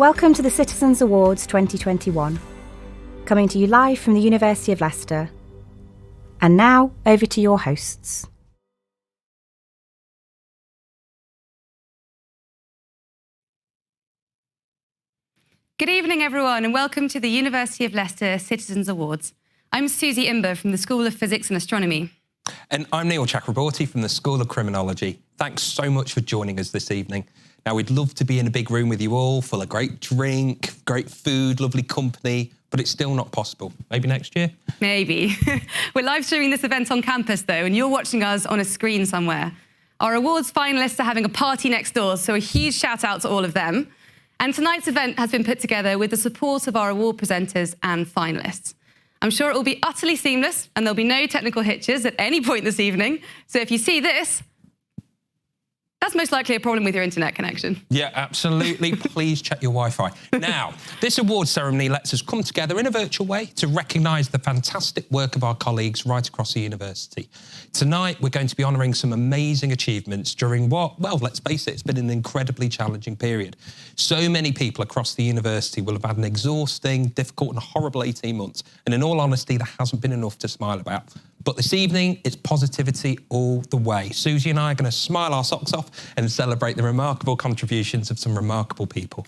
Welcome to the Citizens Awards 2021, coming to you live from the University of Leicester. And now, over to your hosts. Good evening, everyone, and welcome to the University of Leicester Citizens Awards. I'm Susie Imber from the School of Physics and Astronomy. And I'm Neil Chakraborty from the School of Criminology. Thanks so much for joining us this evening. Now, we'd love to be in a big room with you all, full of great drink, great food, lovely company, but it's still not possible. Maybe next year? Maybe. We're live streaming this event on campus, though, and you're watching us on a screen somewhere. Our awards finalists are having a party next door, so a huge shout out to all of them. And tonight's event has been put together with the support of our award presenters and finalists. I'm sure it will be utterly seamless and there'll be no technical hitches at any point this evening. So if you see this, that's most likely a problem with your internet connection. Yeah, absolutely. Please check your Wi-Fi. Now, this award ceremony lets us come together in a virtual way to recognise the fantastic work of our colleagues right across the university. Tonight, we're going to be honouring some amazing achievements during what, well, let's face it, it's been an incredibly challenging period. So many people across the university will have had an exhausting, difficult and horrible 18 months. And in all honesty, there hasn't been enough to smile about. But this evening, it's positivity all the way. Susie and I are going to smile our socks off and celebrate the remarkable contributions of some remarkable people.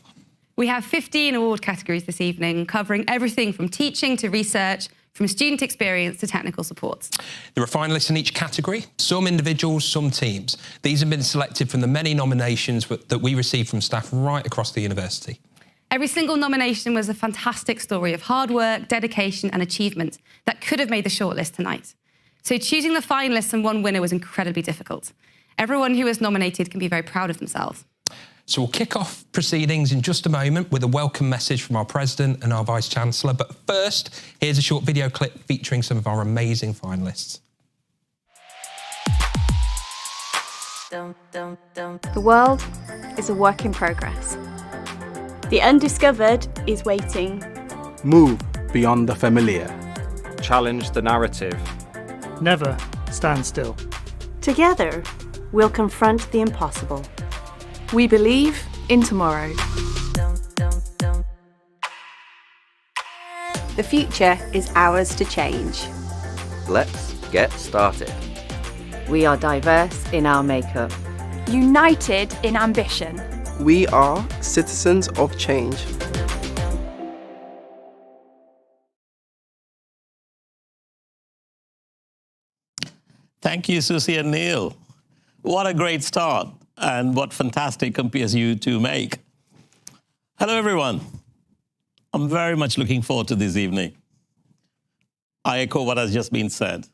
We have 15 award categories this evening, covering everything from teaching to research, from student experience to technical support. There are finalists in each category, some individuals, some teams. These have been selected from the many nominations that we received from staff right across the university. Every single nomination was a fantastic story of hard work, dedication and achievement that could have made the shortlist tonight. So choosing the finalists and one winner was incredibly difficult. Everyone who was nominated can be very proud of themselves. So we'll kick off proceedings in just a moment with a welcome message from our President and our Vice-Chancellor. But first, here's a short video clip featuring some of our amazing finalists. The world is a work in progress. The undiscovered is waiting. Move beyond the familiar. Challenge the narrative. Never stand still. Together, we'll confront the impossible. We believe in tomorrow. The future is ours to change. Let's get started. We are diverse in our makeup. United in ambition. We are citizens of change. Thank you, Susie and Neil. What a great start, and what fantastic compares you two make. Hello, everyone. I'm very much looking forward to this evening. I echo what has just been said.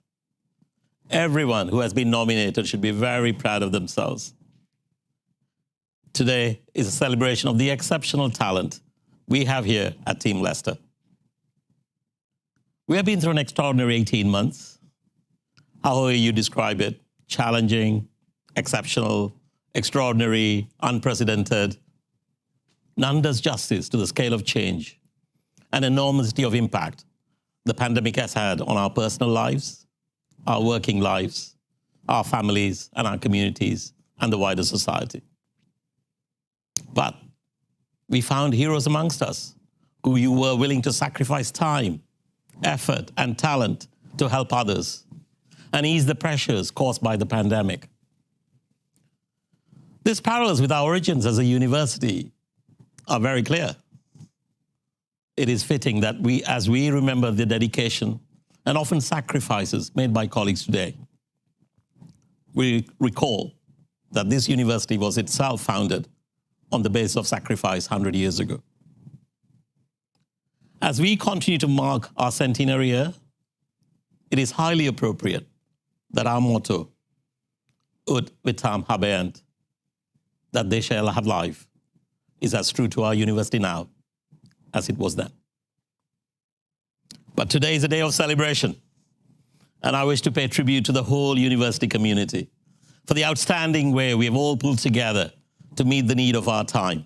Everyone who has been nominated should be very proud of themselves. Today is a celebration of the exceptional talent we have here at Team Leicester. We have been through an extraordinary 18 months. However you describe it, challenging, exceptional, extraordinary, unprecedented. None does justice to the scale of change and enormity of impact the pandemic has had on our personal lives, our working lives, our families and our communities and the wider society. But we found heroes amongst us who were willing to sacrifice time, effort and talent to help others and ease the pressures caused by the pandemic. These parallels with our origins as a university are very clear. It is fitting that as we remember the dedication and often sacrifices made by colleagues today, we recall that this university was itself founded on the basis of sacrifice 100 years ago. As we continue to mark our centenary year, it is highly appropriate that our motto, Ut vitam habeant, that they shall have life, is as true to our university now as it was then. But today is a day of celebration, and I wish to pay tribute to the whole university community for the outstanding way we have all pulled together to meet the need of our time.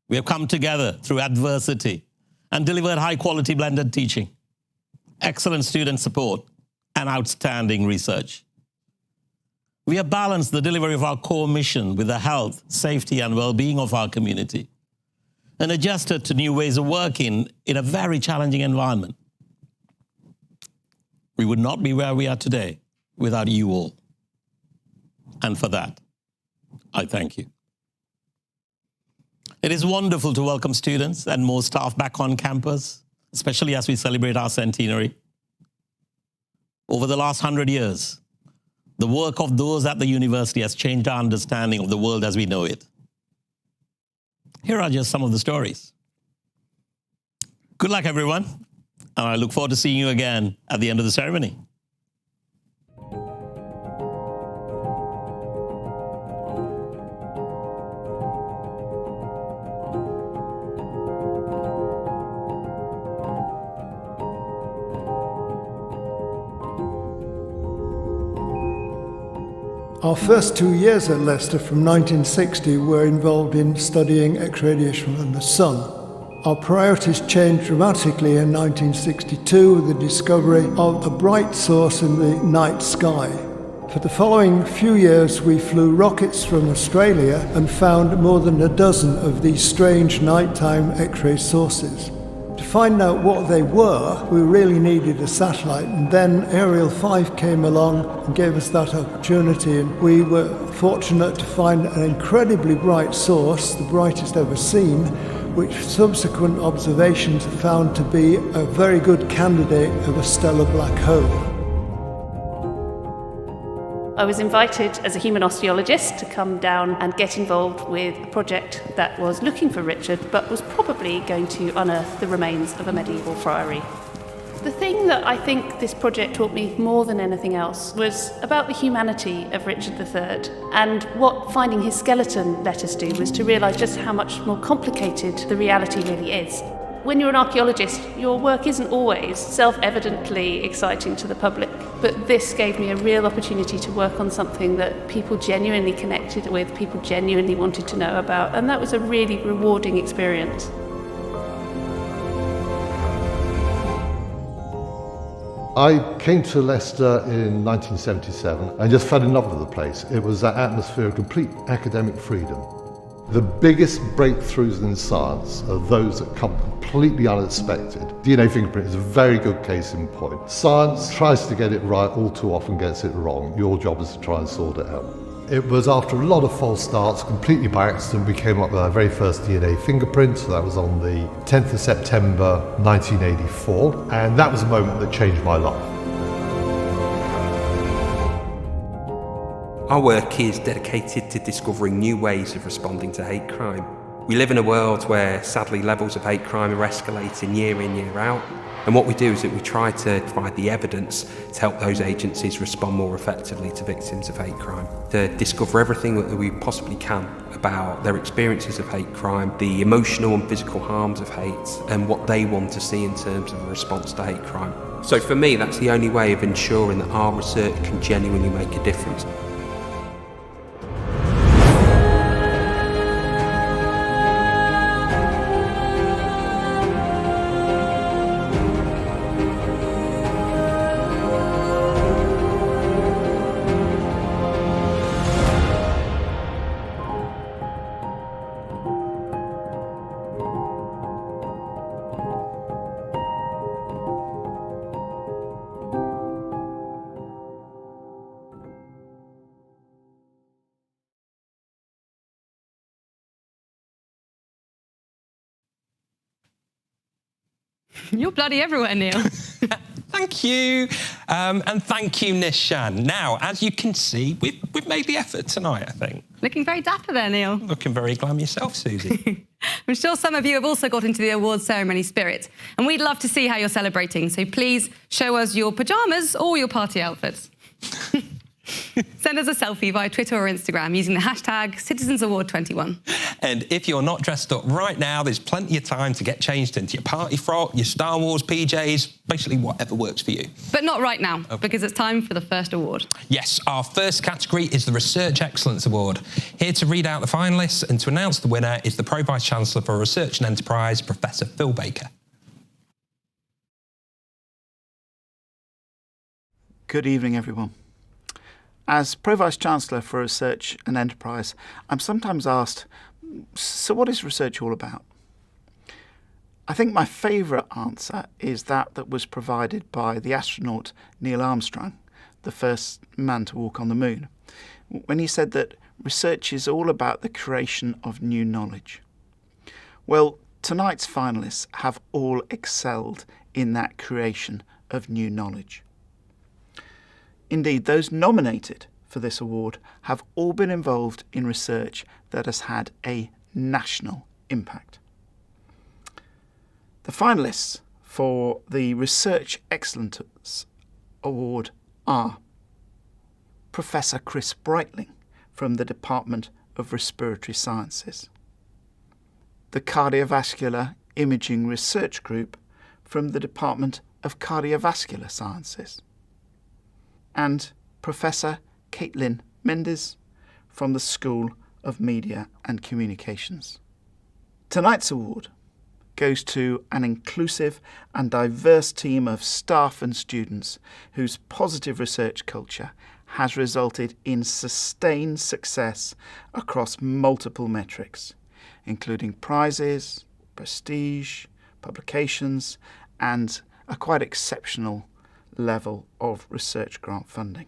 We have come together through adversity and delivered high-quality blended teaching, excellent student support, and outstanding research. We have balanced the delivery of our core mission with the health, safety, and well-being of our community, and adjusted to new ways of working in a very challenging environment. We would not be where we are today without you all. And for that, I thank you. It is wonderful to welcome students and more staff back on campus, especially as we celebrate our centenary. Over the last 100 years, the work of those at the university has changed our understanding of the world as we know it. Here are just some of the stories. Good luck, everyone, and I look forward to seeing you again at the end of the ceremony. Our first 2 years at Leicester from 1960 were involved in studying X-radiation from the sun. Our priorities changed dramatically in 1962 with the discovery of a bright source in the night sky. For the following few years we flew rockets from Australia and found more than a dozen of these strange nighttime X-ray sources. To find out what they were, we really needed a satellite, and then Ariel 5 came along and gave us that opportunity, and we were fortunate to find an incredibly bright source, the brightest ever seen, which subsequent observations have found to be a very good candidate of a stellar black hole. I was invited as a human osteologist to come down and get involved with a project that was looking for Richard, but was probably going to unearth the remains of a medieval friary. The thing that I think this project taught me more than anything else was about the humanity of Richard III, and what finding his skeleton let us do was to realise just how much more complicated the reality really is. When you're an archaeologist, your work isn't always self-evidently exciting to the public, but this gave me a real opportunity to work on something that people genuinely connected with, people genuinely wanted to know about, and that was a really rewarding experience. I came to Leicester in 1977 and just fell in love with the place. It was that atmosphere of complete academic freedom. The biggest breakthroughs in science are those that come completely unexpected. DNA fingerprint is a very good case in point. Science tries to get it right, all too often gets it wrong. Your job is to try and sort it out. It was after a lot of false starts, completely by accident, we came up with our very first DNA fingerprint. So that was on the 10th of September 1984, and that was a moment that changed my life. Our work is dedicated to discovering new ways of responding to hate crime. We live in a world where, sadly, levels of hate crime are escalating year in, year out. And what we do is that we try to provide the evidence to help those agencies respond more effectively to victims of hate crime, to discover everything that we possibly can about their experiences of hate crime, the emotional and physical harms of hate, and what they want to see in terms of a response to hate crime. So for me, that's the only way of ensuring that our research can genuinely make a difference. You're bloody everywhere, Neil. Thank you. And thank you, Nishan. Now, as you can see, we've made the effort tonight, I think. Looking very dapper there, Neil. Looking very glam yourself, Susie. I'm sure some of you have also got into the awards ceremony spirit, and we'd love to see how you're celebrating, so please show us your pyjamas or your party outfits. Send us a selfie via Twitter or Instagram using the hashtag CitizensAward21. And if you're not dressed up right now, there's plenty of time to get changed into your party frock, your Star Wars PJs, basically whatever works for you. But not right now, because it's time for the first award. Yes, our first category is the Research Excellence Award. Here to read out the finalists and to announce the winner is the Pro Vice Chancellor for Research and Enterprise, Professor Phil Baker. Good evening, everyone. As Pro Vice Chancellor for Research and Enterprise, I'm sometimes asked, so what is research all about? I think my favourite answer is that was provided by the astronaut Neil Armstrong, the first man to walk on the moon, when he said that research is all about the creation of new knowledge. Well, tonight's finalists have all excelled in that creation of new knowledge. Indeed, those nominated for this award have all been involved in research that has had a national impact. The finalists for the Research Excellence Award are Professor Chris Breitling from the Department of Respiratory Sciences, the Cardiovascular Imaging Research Group from the Department of Cardiovascular Sciences, and Professor Caitlin Mendes from the School of Media and Communications. Tonight's award goes to an inclusive and diverse team of staff and students whose positive research culture has resulted in sustained success across multiple metrics, including prizes, prestige, publications, and a quite exceptional level of research grant funding.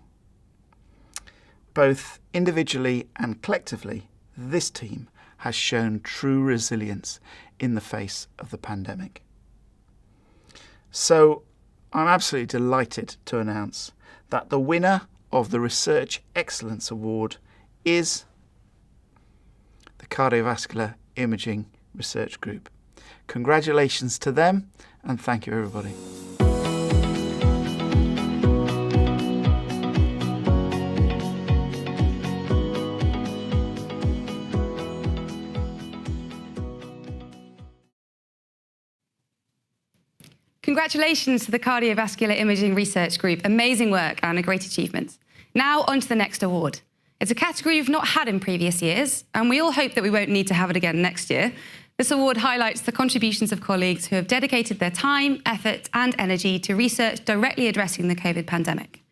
Both individually and collectively, this team has shown true resilience in the face of the pandemic. So I'm absolutely delighted to announce that the winner of the Research Excellence Award is the Cardiovascular Imaging Research Group. Congratulations to them, and thank you, everybody. Congratulations to the Cardiovascular Imaging Research Group. Amazing work and a great achievement. Now on to the next award. It's a category we've not had in previous years, and we all hope that we won't need to have it again next year. This award highlights the contributions of colleagues who have dedicated their time, effort and energy to research directly addressing the COVID pandemic.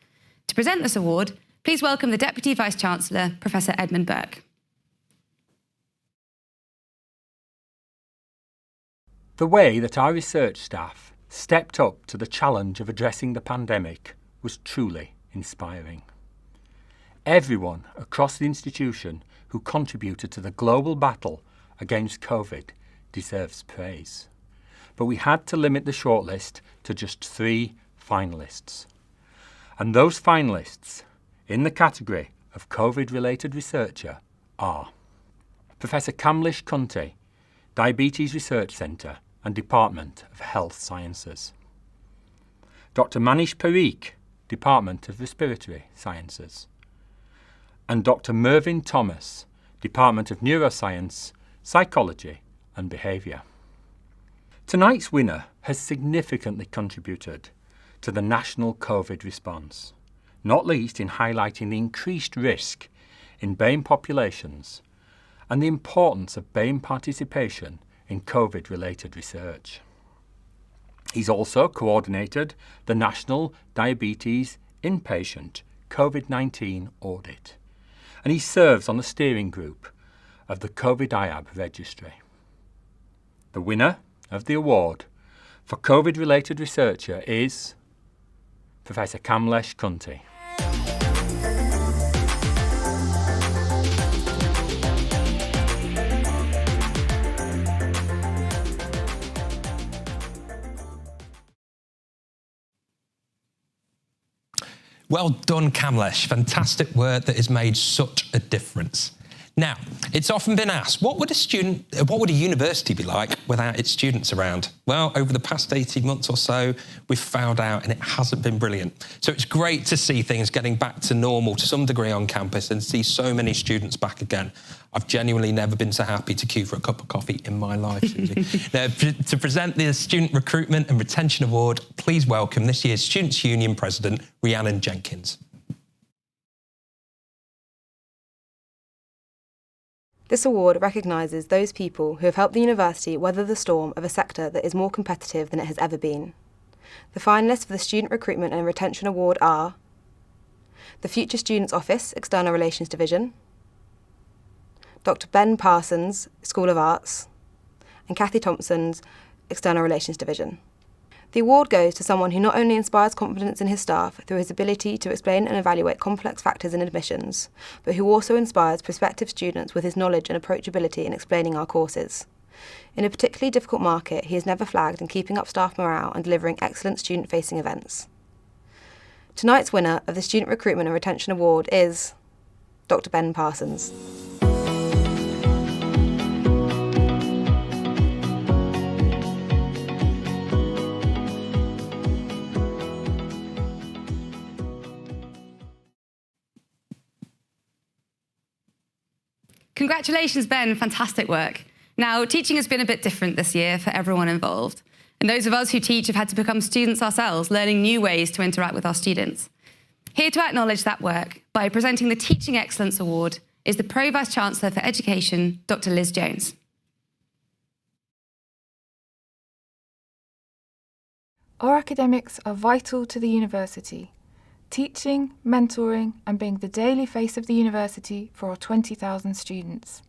To present this award, please welcome the Deputy Vice-Chancellor, Professor Edmund Burke. The way that our research staff stepped up to the challenge of addressing the pandemic was truly inspiring. Everyone across the institution who contributed to the global battle against COVID deserves praise. But we had to limit the shortlist to just 3 finalists. And those finalists in the category of COVID-related researcher are Professor Kamlesh Kunti, Diabetes Research Centre and Department of Health Sciences, Dr. Manish Parikh, Department of Respiratory Sciences, and Dr. Mervyn Thomas, Department of Neuroscience, Psychology and Behaviour. Tonight's winner has significantly contributed to the national COVID response, not least in highlighting the increased risk in BAME populations and the importance of BAME participation in COVID-related research. He's also coordinated the National Diabetes Inpatient COVID-19 Audit, and he serves on the steering group of the COVID-IAB registry. The winner of the award for COVID-related researcher is Professor Kamlesh Kunti. Well done, Kamlesh. Fantastic work that has made such a difference. Now, it's often been asked, what would a university be like without its students around? Well, over the past 18 months or so, we've found out, and it hasn't been brilliant. So it's great to see things getting back to normal to some degree on campus and see so many students back again. I've genuinely never been so happy to queue for a cup of coffee in my life, Susie. Now, to present the Student Recruitment and Retention Award, please welcome this year's Students' Union President, Rhiannon Jenkins. This award recognises those people who have helped the university weather the storm of a sector that is more competitive than it has ever been. The finalists for the Student Recruitment and Retention Award are the Future Students Office, External Relations Division, Dr. Ben Parsons, School of Arts, and Kathy Thompson's External Relations Division. The award goes to someone who not only inspires confidence in his staff through his ability to explain and evaluate complex factors in admissions, but who also inspires prospective students with his knowledge and approachability in explaining our courses. In a particularly difficult market, he has never flagged in keeping up staff morale and delivering excellent student-facing events. Tonight's winner of the Student Recruitment and Retention Award is Dr. Ben Parsons. Congratulations, Ben. Fantastic work. Now, teaching has been a bit different this year for everyone involved. And those of us who teach have had to become students ourselves, learning new ways to interact with our students. Here to acknowledge that work by presenting the Teaching Excellence Award is the Pro Vice Chancellor for Education, Dr. Liz Jones. Our academics are vital to the university, teaching, mentoring and being the daily face of the university for our 20,000 students.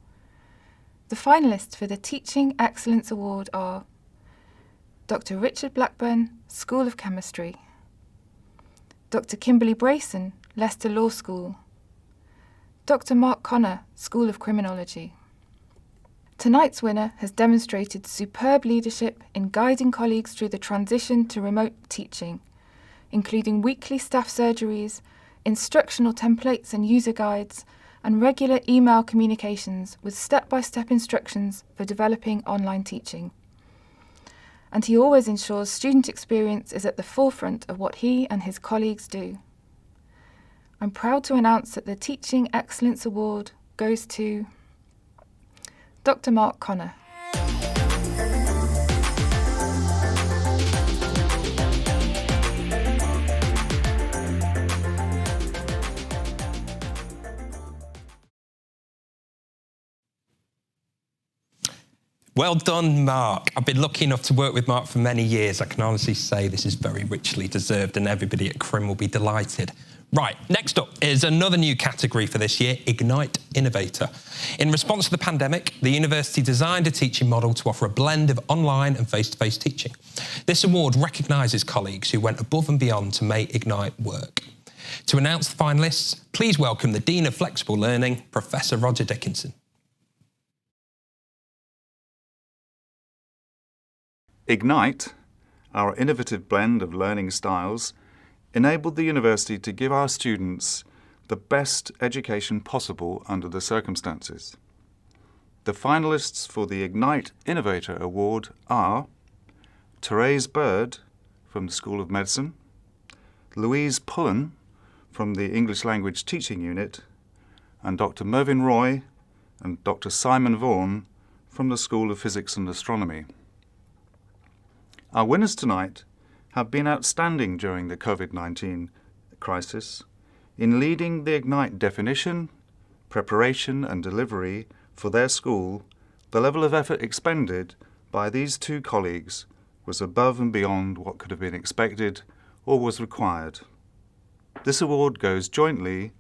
The finalists for the Teaching Excellence Award are Dr. Richard Blackburn, School of Chemistry, Dr. Kimberly Brayson, Leicester Law School, Dr. Mark Connor, School of Criminology. Tonight's winner has demonstrated superb leadership in guiding colleagues through the transition to remote teaching, including weekly staff surgeries, instructional templates and user guides, and regular email communications with step-by-step instructions for developing online teaching. And he always ensures student experience is at the forefront of what he and his colleagues do. I'm proud to announce that the Teaching Excellence Award goes to Dr. Mark Connor. Well done, Mark. I've been lucky enough to work with Mark for many years. I can honestly say this is very richly deserved and everybody at Crim will be delighted. Right, next up is another new category for this year, Ignite Innovator. In response to the pandemic, the university designed a teaching model to offer a blend of online and face-to-face teaching. This award recognises colleagues who went above and beyond to make Ignite work. To announce the finalists, please welcome the Dean of Flexible Learning, Professor Roger Dickinson. Ignite, our innovative blend of learning styles, enabled the university to give our students the best education possible under the circumstances. The finalists for the Ignite Innovator Award are Therese Bird from the School of Medicine, Louise Pullen from the English Language Teaching Unit, and Dr. Mervyn Roy and Dr. Simon Vaughan from the School of Physics and Astronomy. Our winners tonight have been outstanding during the COVID-19 crisis in leading the Ignite definition, preparation and delivery for their school. The level of effort expended by these two colleagues was above and beyond what could have been expected or was required. This award goes jointly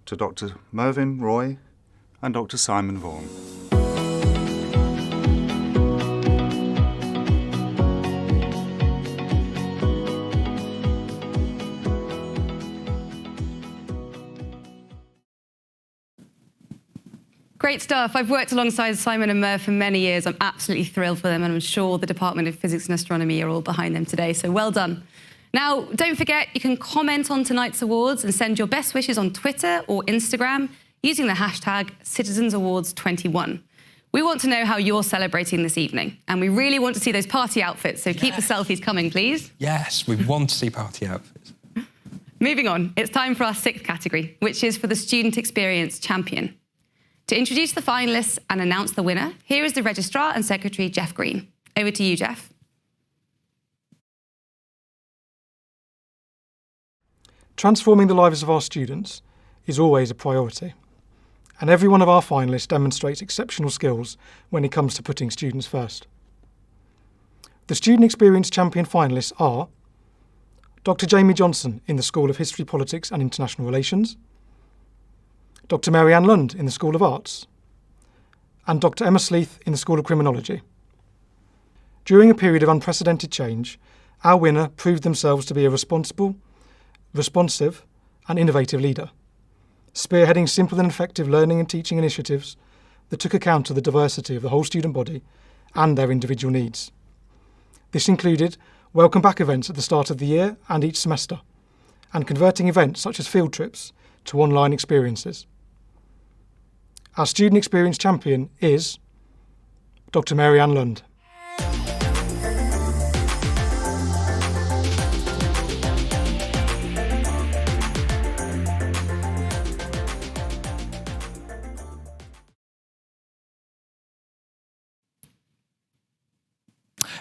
to Dr. Mervyn Roy and Dr. Simon Vaughan. Great stuff. I've worked alongside Simon and Merv for many years. I'm absolutely thrilled for them, and I'm sure the Department of Physics and Astronomy are all behind them today, so well done. Now, don't forget, you can comment on tonight's awards and send your best wishes on Twitter or Instagram using the hashtag CitizensAwards21. We want to know how you're celebrating this evening, and we really want to see those party outfits, so keep the selfies coming, please. Yes, we want to see party outfits. Moving on, it's time for our sixth category, which is for the Student Experience Champion. To introduce the finalists and announce the winner, here is the Registrar and Secretary, Jeff Green. Over to you, Jeff. Transforming the lives of our students is always a priority, and every one of our finalists demonstrates exceptional skills when it comes to putting students first. The Student Experience Champion finalists are Dr. Jamie Johnson in the School of History, Politics and International Relations, Dr. Mary Ann Lund in the School of Arts, and Dr. Emma Sleeth in the School of Criminology. During a period of unprecedented change, our winner proved themselves to be a responsible, responsive and innovative leader, spearheading simple and effective learning and teaching initiatives that took account of the diversity of the whole student body and their individual needs. This included welcome back events at the start of the year and each semester, and converting events such as field trips to online experiences. Our student experience champion is Dr. Mary Ann Lund.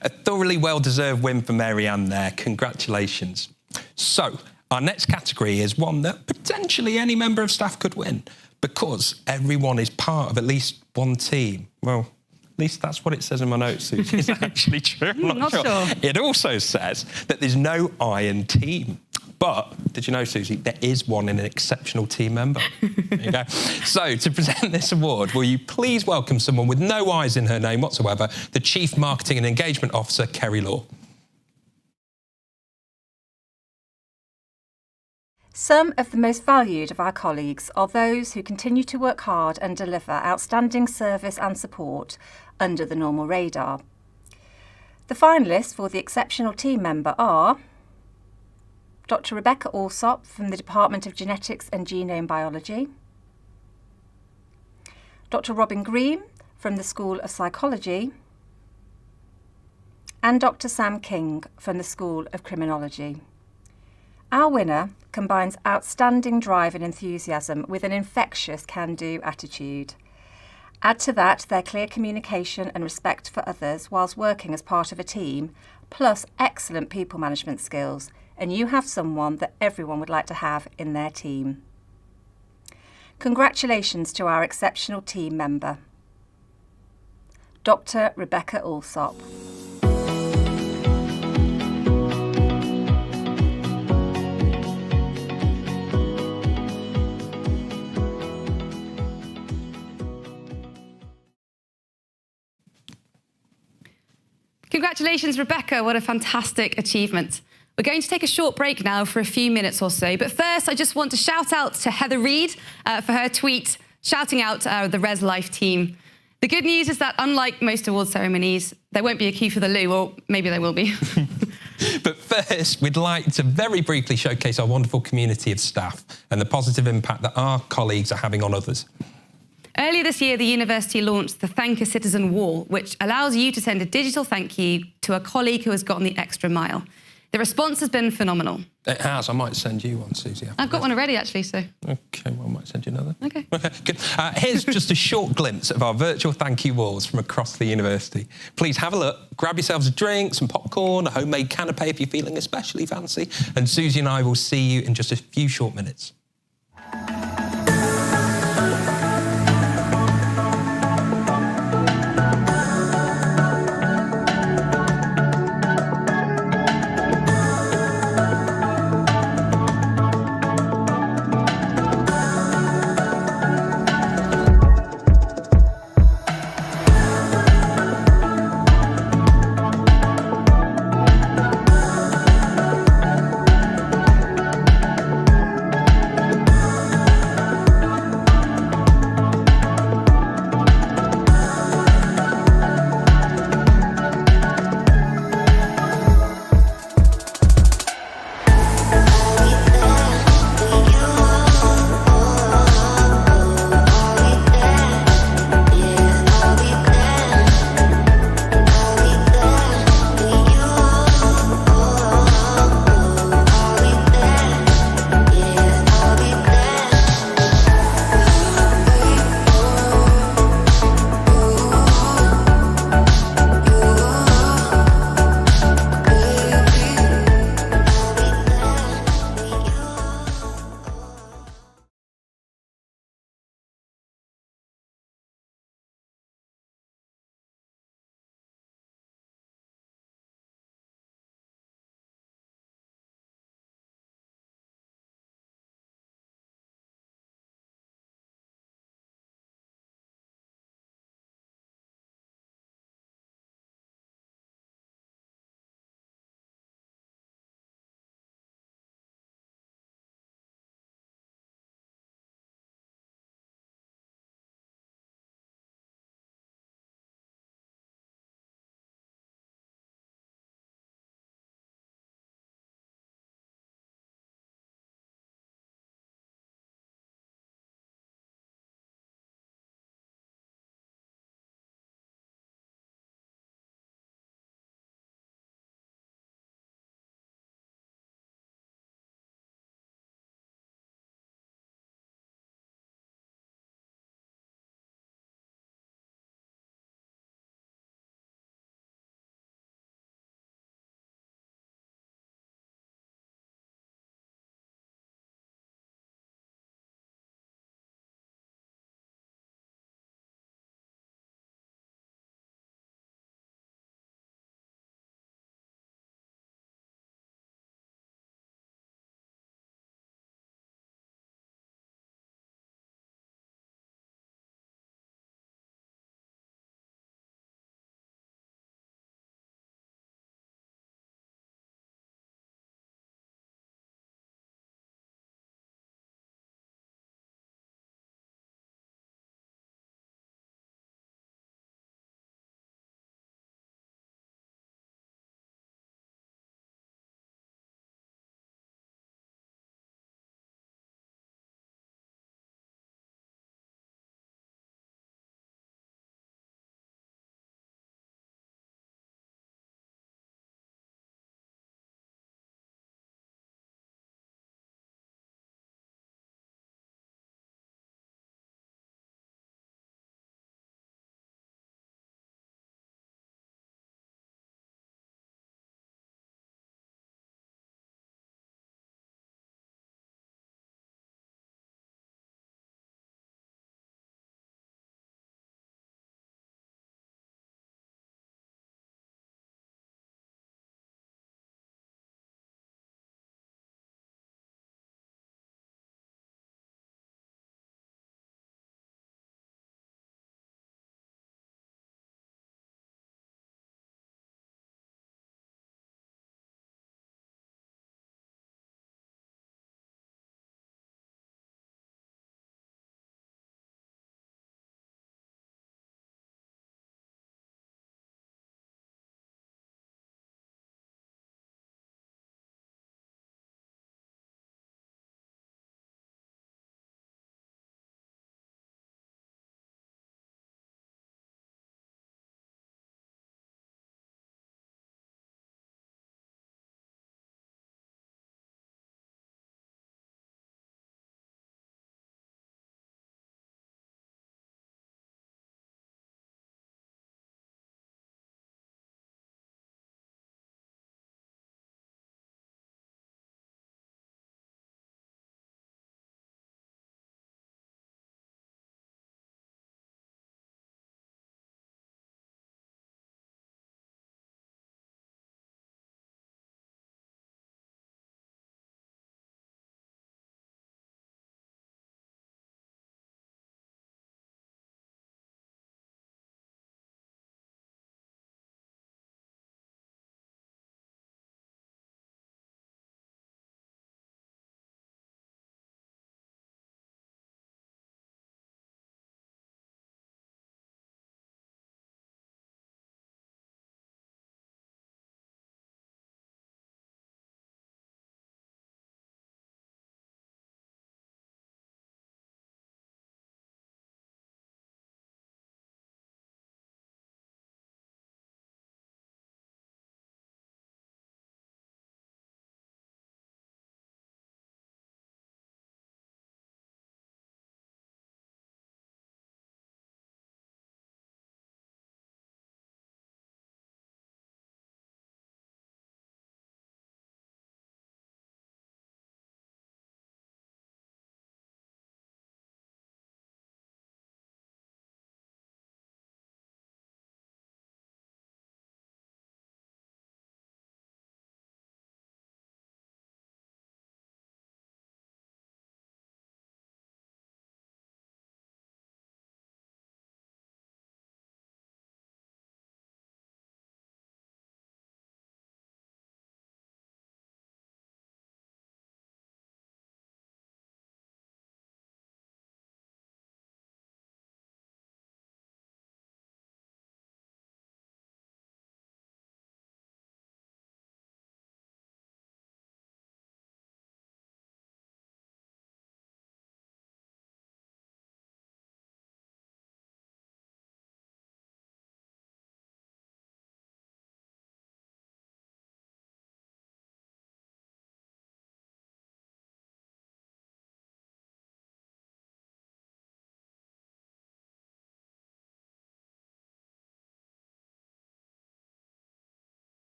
A thoroughly well-deserved win for Mary Ann there. Congratulations. So, our next category is one that potentially any member of staff could win, because everyone is part of at least one team. Well, at least that's what it says in my notes, Susie. Is that actually true? I'm not sure. It also says that there's no iron team. But did you know, Susie, there is one in an exceptional team member? There you go. So, to present this award, will you please welcome someone with no I's in her name whatsoever, the Chief Marketing and Engagement Officer, Kerry Law. Some of the most valued of our colleagues are those who continue to work hard and deliver outstanding service and support under the normal radar. The finalists for the exceptional team member are Dr. Rebecca Alsop from the Department of Genetics and Genome Biology, Dr. Robin Green from the School of Psychology, and Dr. Sam King from the School of Criminology. Our winner combines outstanding drive and enthusiasm with an infectious can-do attitude. Add to that their clear communication and respect for others whilst working as part of a team, plus excellent people management skills, and you have someone that everyone would like to have in their team. Congratulations to our exceptional team member, Dr. Rebecca Alsop. Congratulations, Rebecca. What a fantastic achievement. We're going to take a short break now for a few minutes or so. But first, I just want to shout out to Heather Reid for her tweet shouting out the Res Life team. The good news is that unlike most award ceremonies, there won't be a queue for the loo, or maybe there will be. But first, we'd like to very briefly showcase our wonderful community of staff and the positive impact that our colleagues are having on others. Earlier this year, the university launched the Thank a Citizen Wall, which allows you to send a digital thank you to a colleague who has gone the extra mile. The response has been phenomenal. It has. I might send you one, Susie. I've got one already, actually, so... OK, well, I might send you another. OK. Good. Here's just a short glimpse of our virtual thank you walls from across the university. Please have a look, grab yourselves a drink, some popcorn, a homemade canapé if you're feeling especially fancy, and Susie and I will see you in just a few short minutes.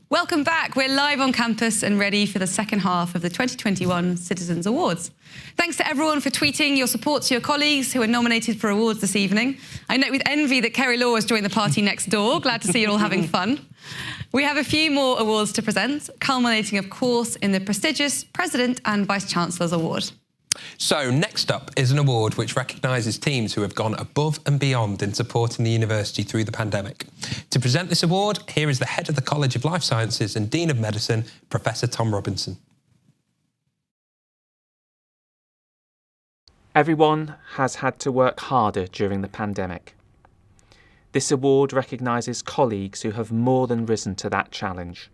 Welcome back. We're live on campus and ready for the second half of the 2021 Citizens Awards. Thanks to everyone for tweeting your support to your colleagues who are nominated for awards this evening. I note with envy that Kerry Law has joined the party next door. Glad to see you're all having fun. We have a few more awards to present, culminating, of course, in the prestigious President and Vice-Chancellor's Award. So next up is an award which recognises teams who have gone above and beyond in supporting the university through the pandemic. To present this award, here is the head of the College of Life Sciences and Dean of Medicine, Professor Tom Robinson. Everyone has had to work harder during the pandemic. This award recognises colleagues who have more than risen to that challenge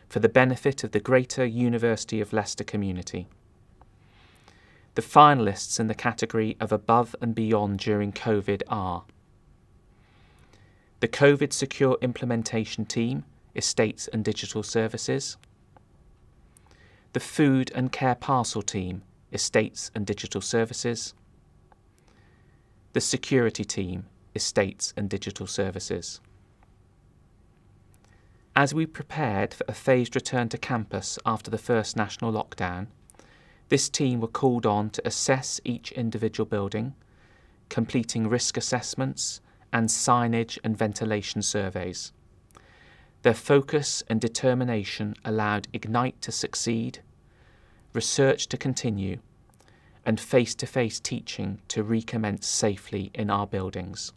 for the benefit of the greater University of Leicester community. The finalists in the category of above and beyond during COVID are the COVID Secure Implementation Team, Estates and Digital Services, the Food and Care Parcel Team, Estates and Digital Services, the Security Team, Estates and Digital Services. As we prepared for a phased return to campus after the first national lockdown, this team were called on to assess each individual building, completing risk assessments and signage and ventilation surveys. Their focus and determination allowed Ignite to succeed, research to continue, and face-to-face teaching to recommence safely in our buildings.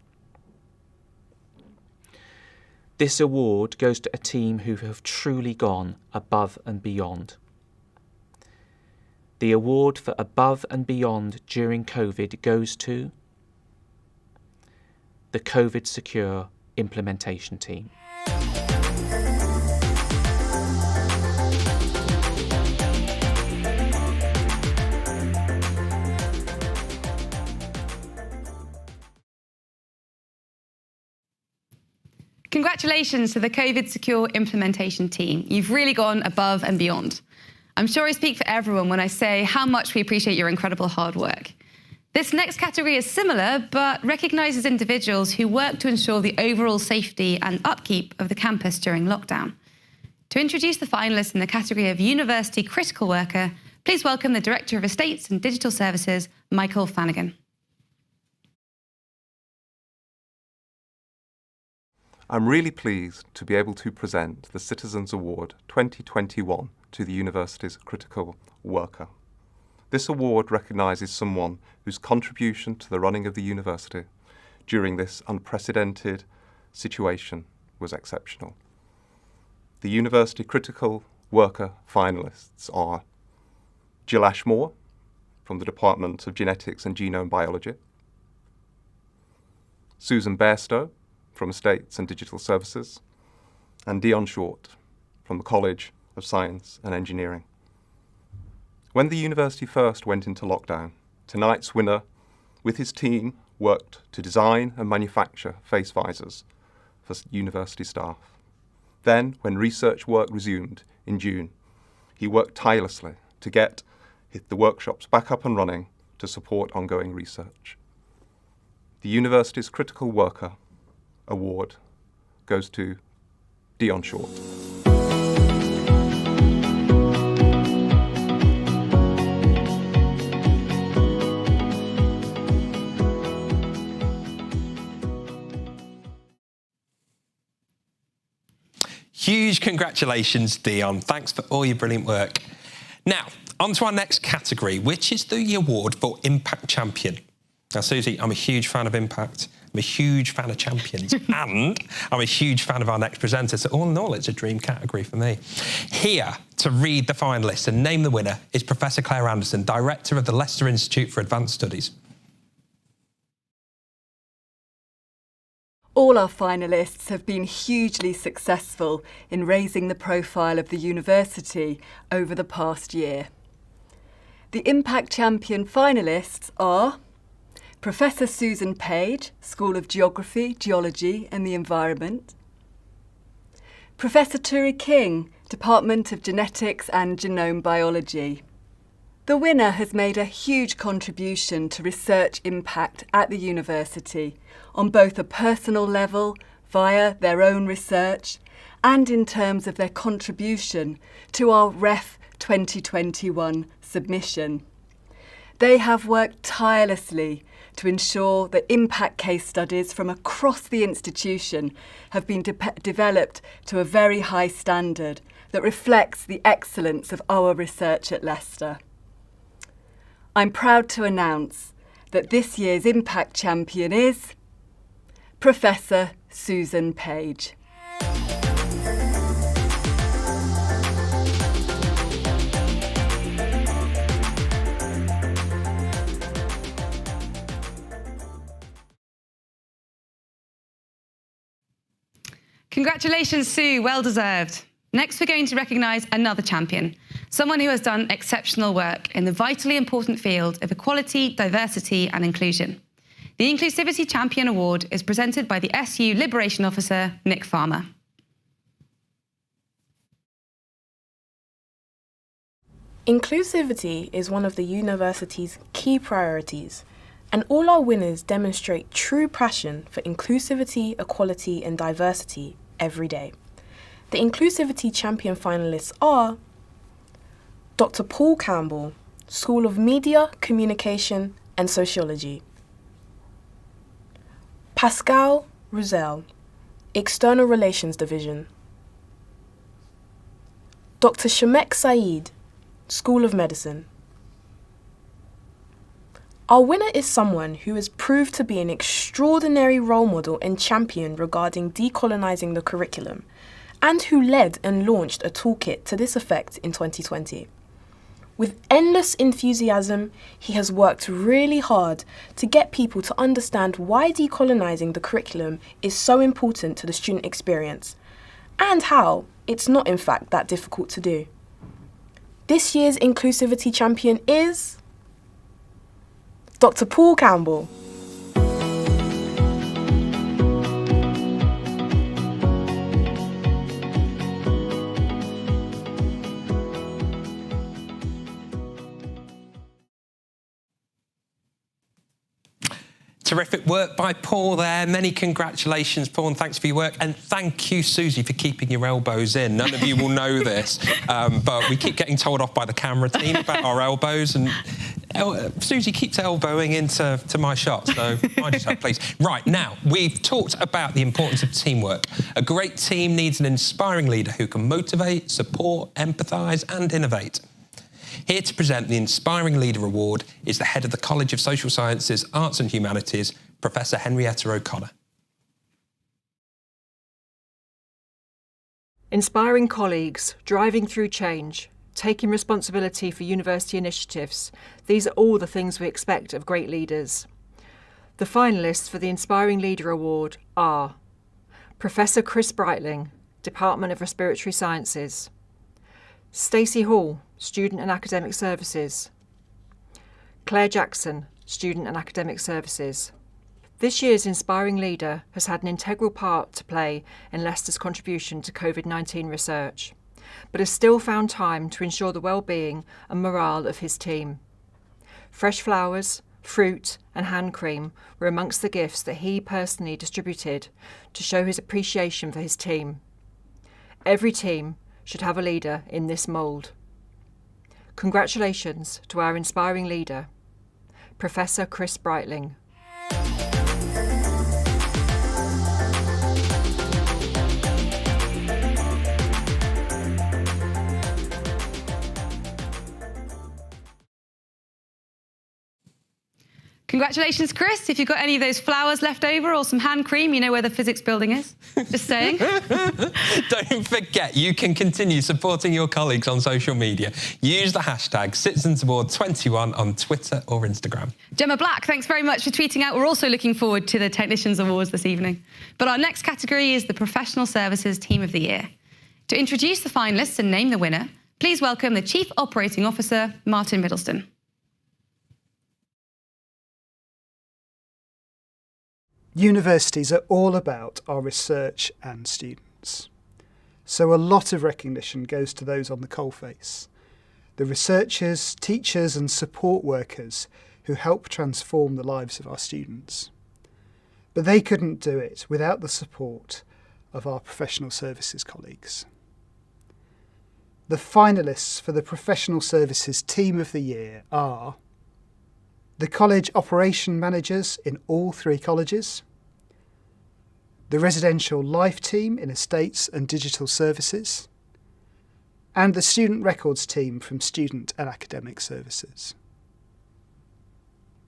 This award goes to a team who have truly gone above and beyond. The award for above and beyond during COVID goes to the COVID Secure Implementation Team. Congratulations to the COVID Secure Implementation Team. You've really gone above and beyond. I'm sure I speak for everyone when I say how much we appreciate your incredible hard work. This next category is similar, but recognises individuals who work to ensure the overall safety and upkeep of the campus during lockdown. To introduce the finalists in the category of University Critical Worker, please welcome the Director of Estates and Digital Services, Michael Flanagan. I'm really pleased to be able to present the Citizens Award 2021 to the university's critical worker. This award recognises someone whose contribution to the running of the university during this unprecedented situation was exceptional. The University Critical Worker finalists are Jill Ashmore from the Department of Genetics and Genome Biology, Susan Bairstow from Estates and Digital Services, and Dion Short from the College of Science and Engineering. When the university first went into lockdown, tonight's winner, with his team, worked to design and manufacture face visors for university staff. Then, when research work resumed in June, he worked tirelessly to get the workshops back up and running to support ongoing research. The university's Critical Worker Award goes to Dion Short. Huge congratulations, Dion. Thanks for all your brilliant work. Now, on to our next category, which is the award for Impact Champion. Now, Susie, I'm a huge fan of Impact. I'm a huge fan of champions, and I'm a huge fan of our next presenter. So all in all, it's a dream category for me. Here to read the finalists and name the winner is Professor Claire Anderson, Director of the Leicester Institute for Advanced Studies. All our finalists have been hugely successful in raising the profile of the university over the past year. The Impact Champion finalists are Professor Susan Page, School of Geography, Geology and the Environment, Professor Turi King, Department of Genetics and Genome Biology. The winner has made a huge contribution to research impact at the university on both a personal level, via their own research and in terms of their contribution to our REF 2021 submission. They have worked tirelessly to ensure that impact case studies from across the institution have been developed to a very high standard that reflects the excellence of our research at Leicester. I'm proud to announce that this year's Impact Champion is Professor Susan Page. Congratulations, Sue, well deserved. Next, we're going to recognise another champion, someone who has done exceptional work in the vitally important field of equality, diversity and inclusion. The Inclusivity Champion Award is presented by the SU Liberation Officer, Nick Farmer. Inclusivity is one of the university's key priorities, and all our winners demonstrate true passion for inclusivity, equality and diversity every day. The Inclusivity Champion finalists are Dr. Paul Campbell, School of Media, Communication and Sociology; Pascal Roussel, External Relations Division; Dr. Shamek Saeed, School of Medicine. Our winner is someone who has proved to be an extraordinary role model and champion regarding decolonising the curriculum, and who led and launched a toolkit to this effect in 2020. With endless enthusiasm, he has worked really hard to get people to understand why decolonising the curriculum is so important to the student experience, and how it's not in fact that difficult to do. This year's Inclusivity Champion is Dr. Paul Campbell. Terrific work by Paul there. Many congratulations, Paul, and thanks for your work. And thank you, Susie, for keeping your elbows in. None of you will know this, but we keep getting told off by the camera team about our elbows. And Susie keeps elbowing into my shot, so mind yourself, please. Right, now, we've talked about the importance of teamwork. A great team needs an inspiring leader who can motivate, support, empathise and innovate. Here to present the Inspiring Leader Award is the head of the College of Social Sciences, Arts and Humanities, Professor Henrietta O'Connor. Inspiring colleagues, driving through change, taking responsibility for university initiatives. These are all the things we expect of great leaders. The finalists for the Inspiring Leader Award are Professor Chris Breitling, Department of Respiratory Sciences; Stacey Hall, Student and Academic Services; Claire Jackson, Student and Academic Services. This year's Inspiring Leader has had an integral part to play in Leicester's contribution to COVID-19 research, but has still found time to ensure the well-being and morale of his team. Fresh flowers, fruit and hand cream were amongst the gifts that he personally distributed to show his appreciation for his team. Every team should have a leader in this mould. Congratulations to our inspiring leader, Professor Chris Breitling. Congratulations, Chris. If you've got any of those flowers left over or some hand cream, you know where the physics building is. Just saying. Don't forget, you can continue supporting your colleagues on social media. Use the hashtag CitizensAward21 on Twitter or Instagram. Gemma Black, thanks very much for tweeting out. We're also looking forward to the Technicians Awards this evening. But our next category is the Professional Services Team of the Year. To introduce the finalists and name the winner, please welcome the Chief Operating Officer, Martin Middleston. Universities are all about our research and students. So a lot of recognition goes to those on the coalface, the researchers, teachers and support workers who help transform the lives of our students. but they couldn't do it without the support of our professional services colleagues. The finalists for the Professional Services Team of the Year are the College Operation Managers in all 3 colleges, the Residential Life Team in Estates and Digital Services, and the Student Records Team from Student and Academic Services.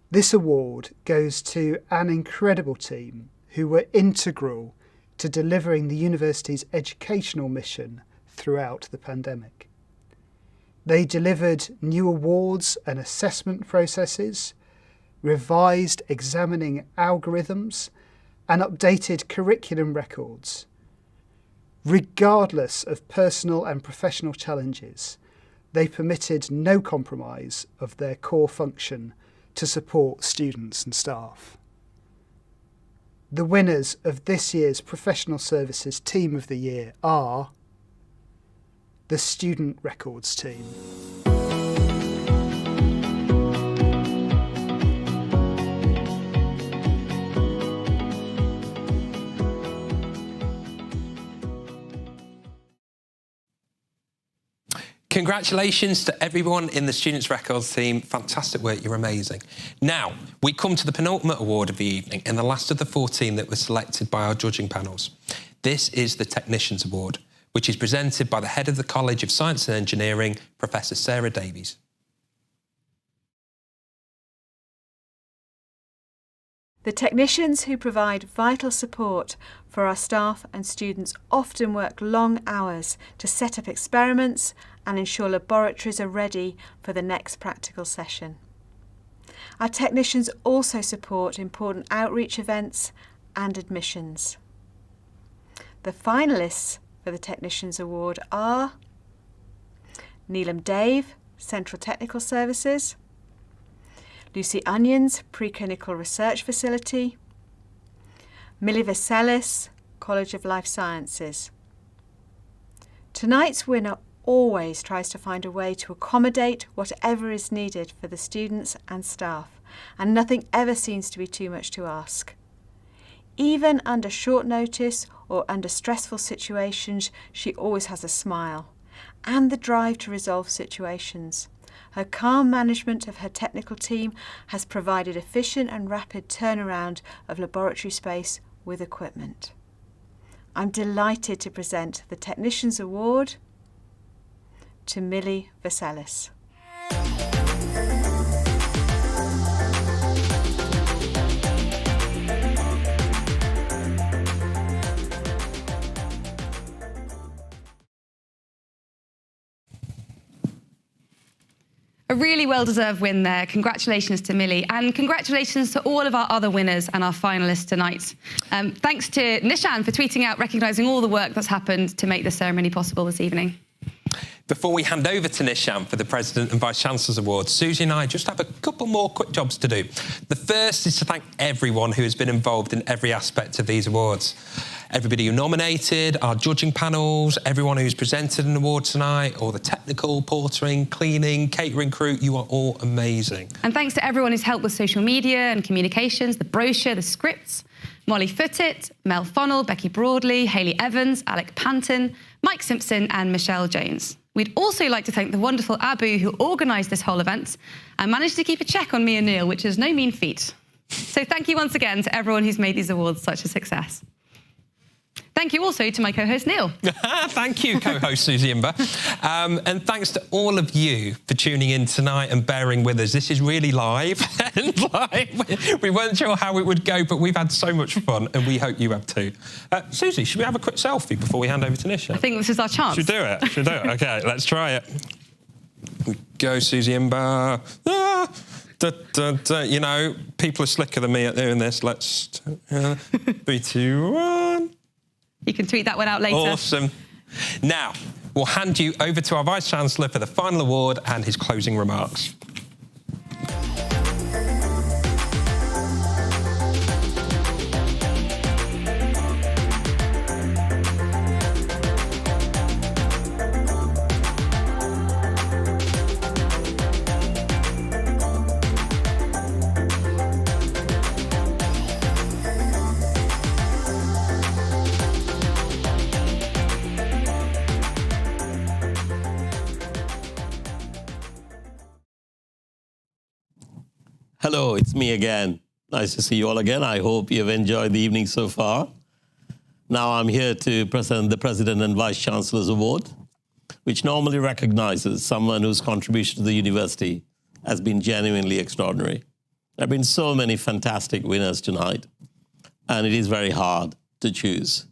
This award goes to an incredible team who were integral to delivering the university's educational mission throughout the pandemic. They delivered new awards and assessment processes, revised examining algorithms, and updated curriculum records. Regardless of personal and professional challenges, they permitted no compromise of their core function to support students and staff. The winners of this year's Professional Services Team of the Year are the Student Records Team. Congratulations to everyone in the Students' Records team. Fantastic work, you're amazing. Now, we come to the penultimate award of the evening and the last of the 14 that were selected by our judging panels. This is the Technicians Award, which is presented by the head of the College of Science and Engineering, Professor Sarah Davies. The technicians who provide vital support for our staff and students often work long hours to set up experiments and ensure laboratories are ready for the next practical session. Our technicians also support important outreach events and admissions. The finalists for the Technicians Award are Neelam Dave, Central Technical Services, Lucy Onions, Preclinical Research Facility, Millie Vaselis, College of Life Sciences. Tonight's winner always tries to find a way to accommodate whatever is needed for the students and staff, and nothing ever seems to be too much to ask. Even under short notice or under stressful situations, she always has a smile and the drive to resolve situations. Her calm management of her technical team has provided efficient and rapid turnaround of laboratory space with equipment. I'm delighted to present the Technicians Award to Millie Vaselis. A really well-deserved win there. Congratulations to Millie, and congratulations to all of our other winners and our finalists tonight. Thanks to Nishan for tweeting out recognising all the work that's happened to make the ceremony possible this evening. Before we hand over to Nishan for the President and Vice-Chancellor's Awards, Susie and I just have a couple more quick jobs to do. The first is to thank everyone who has been involved in every aspect of these awards. Everybody who nominated, our judging panels, everyone who's presented an award tonight, all the technical, portering, cleaning, catering crew, you are all amazing. And thanks to everyone who's helped with social media and communications, the brochure, the scripts. Molly Footit, Mel Fonnell, Becky Broadley, Hayley Evans, Alec Panton, Mike Simpson and Michelle Jones. We'd also like to thank the wonderful Abu who organised this whole event and managed to keep a check on me and Neil, which is no mean feat. So thank you once again to everyone who's made these awards such a success. Thank you also to my co-host Neil. Thank you, co-host Susie Imber. And thanks to all of you for tuning in tonight and bearing with us. This is really live. And we weren't sure how it would go, but we've had so much fun and we hope you have too. Susie, should we have a quick selfie before we hand over to Nisha? I think this is our chance. Should we do it? Should we do it? OK, let's try it. Go, Susie Imber. You know, people are slicker than me at doing this. Let's... 3, 2, 1... You can tweet that one out later. Awesome. Now, we'll hand you over to our Vice-Chancellor for the final award and his closing remarks. Hello, it's me again. Nice to see you all again. I hope you've enjoyed the evening so far. Now I'm here to present the President and Vice Chancellor's Award, which normally recognizes someone whose contribution to the university has been genuinely extraordinary. There have been so many fantastic winners tonight, and it is very hard to choose.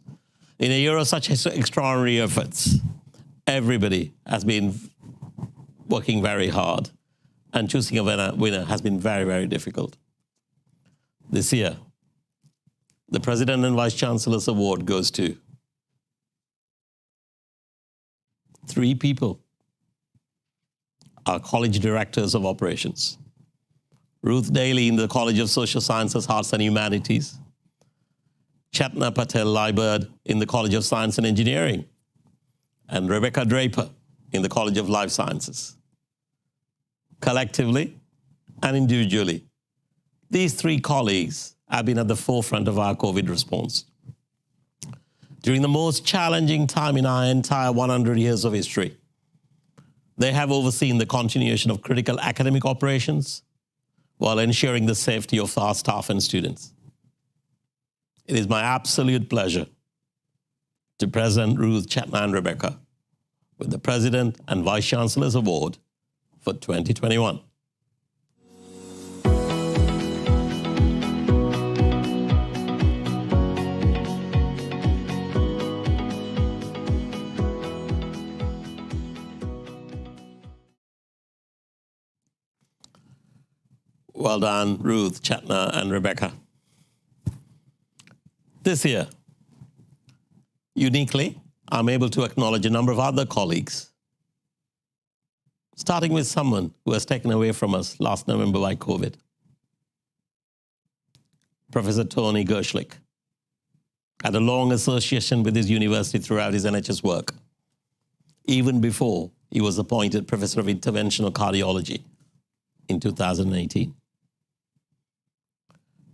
In a year of such extraordinary efforts, everybody has been working very hard, and choosing a winner has been very, very difficult. This year, the President and Vice Chancellor's Award goes to 3 people, our college directors of operations. Ruth Daly in the College of Social Sciences, Arts and Humanities. Chetna Patel-Liburd in the College of Science and Engineering. And Rebecca Draper in the College of Life Sciences. Collectively and individually, these 3 colleagues have been at the forefront of our COVID response. During the most challenging time in our entire 100 years of history, they have overseen the continuation of critical academic operations while ensuring the safety of our staff and students. It is my absolute pleasure to present Ruth, Chetna, and Rebecca with the President and Vice Chancellor's Award for 2021. Well done, Ruth, Chetna, and Rebecca. This year, uniquely, I'm able to acknowledge a number of other colleagues, starting with someone who was taken away from us last November by COVID. Professor Tony Gershlich had a long association with his university throughout his NHS work, even before he was appointed Professor of Interventional Cardiology in 2018.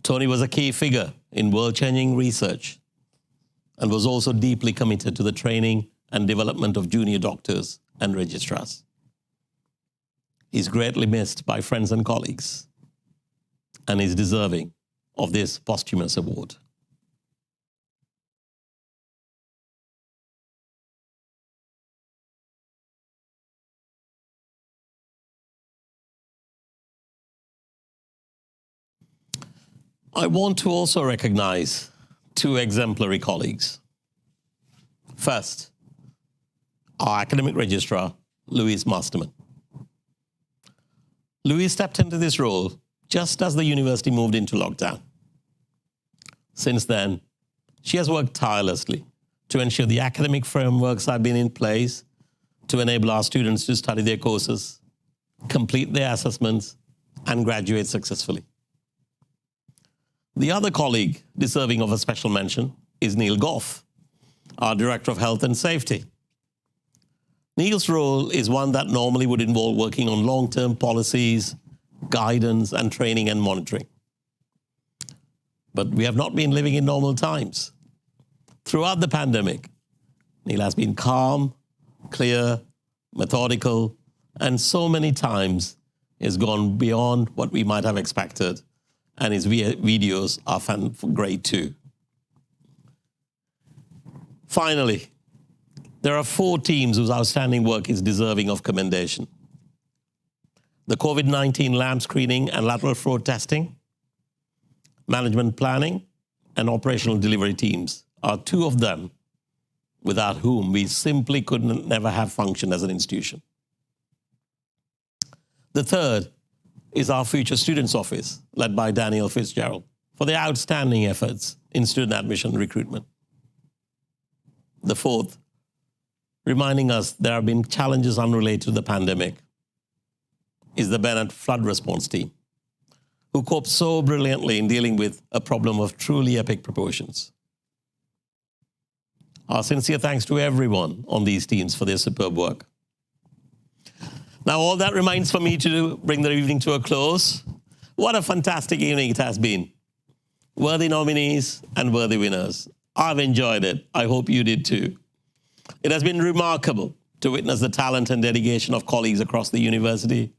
Tony was a key figure in world-changing research and was also deeply committed to the training and development of junior doctors and registrars. He's greatly missed by friends and colleagues and is deserving of this posthumous award. I want to also recognize 2 exemplary colleagues. First, our academic registrar, Louise Masterman. Louise stepped into this role just as the university moved into lockdown. Since then, she has worked tirelessly to ensure the academic frameworks have been in place to enable our students to study their courses, complete their assessments, and graduate successfully. The other colleague deserving of a special mention is Neil Goff, our Director of Health and Safety. Neil's role is one that normally would involve working on long-term policies, guidance, and training and monitoring. But we have not been living in normal times. Throughout the pandemic, Neil has been calm, clear, methodical, and so many times has gone beyond what we might have expected. And his videos are great too. Finally, there are 4 teams whose outstanding work is deserving of commendation. The COVID-19 lab screening and lateral flow testing, management planning, and operational delivery teams are 2 of them without whom we simply could never have functioned as an institution. The third is our Future Students Office, led by Daniel Fitzgerald, for their outstanding efforts in student admission and recruitment. The fourth, reminding us there have been challenges unrelated to the pandemic, is the Bennett Flood Response Team, who coped so brilliantly in dealing with a problem of truly epic proportions. Our sincere thanks to everyone on these teams for their superb work. Now, all that remains for me to bring the evening to a close. What a fantastic evening it has been. Worthy nominees and worthy winners. I've enjoyed it. I hope you did too. It has been remarkable to witness the talent and dedication of colleagues across the university.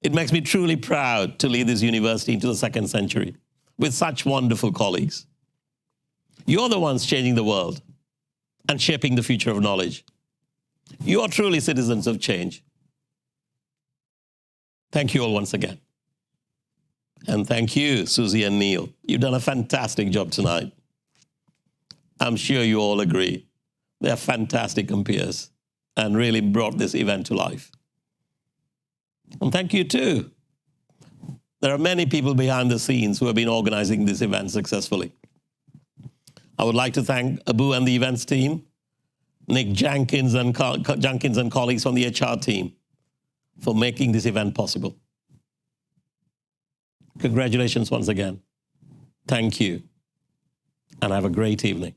It makes me truly proud to lead this university into the 2nd century with such wonderful colleagues. You're the ones changing the world and shaping the future of knowledge. You are truly citizens of change. Thank you all once again. And thank you, Susie and Neil. You've done a fantastic job tonight. I'm sure you all agree. They're fantastic compeers and really brought this event to life. And thank you too. There are many people behind the scenes who have been organizing this event successfully. I would like to thank Abu and the events team, Nick Jenkins and colleagues from the HR team for making this event possible. Congratulations once again. Thank you. And have a great evening.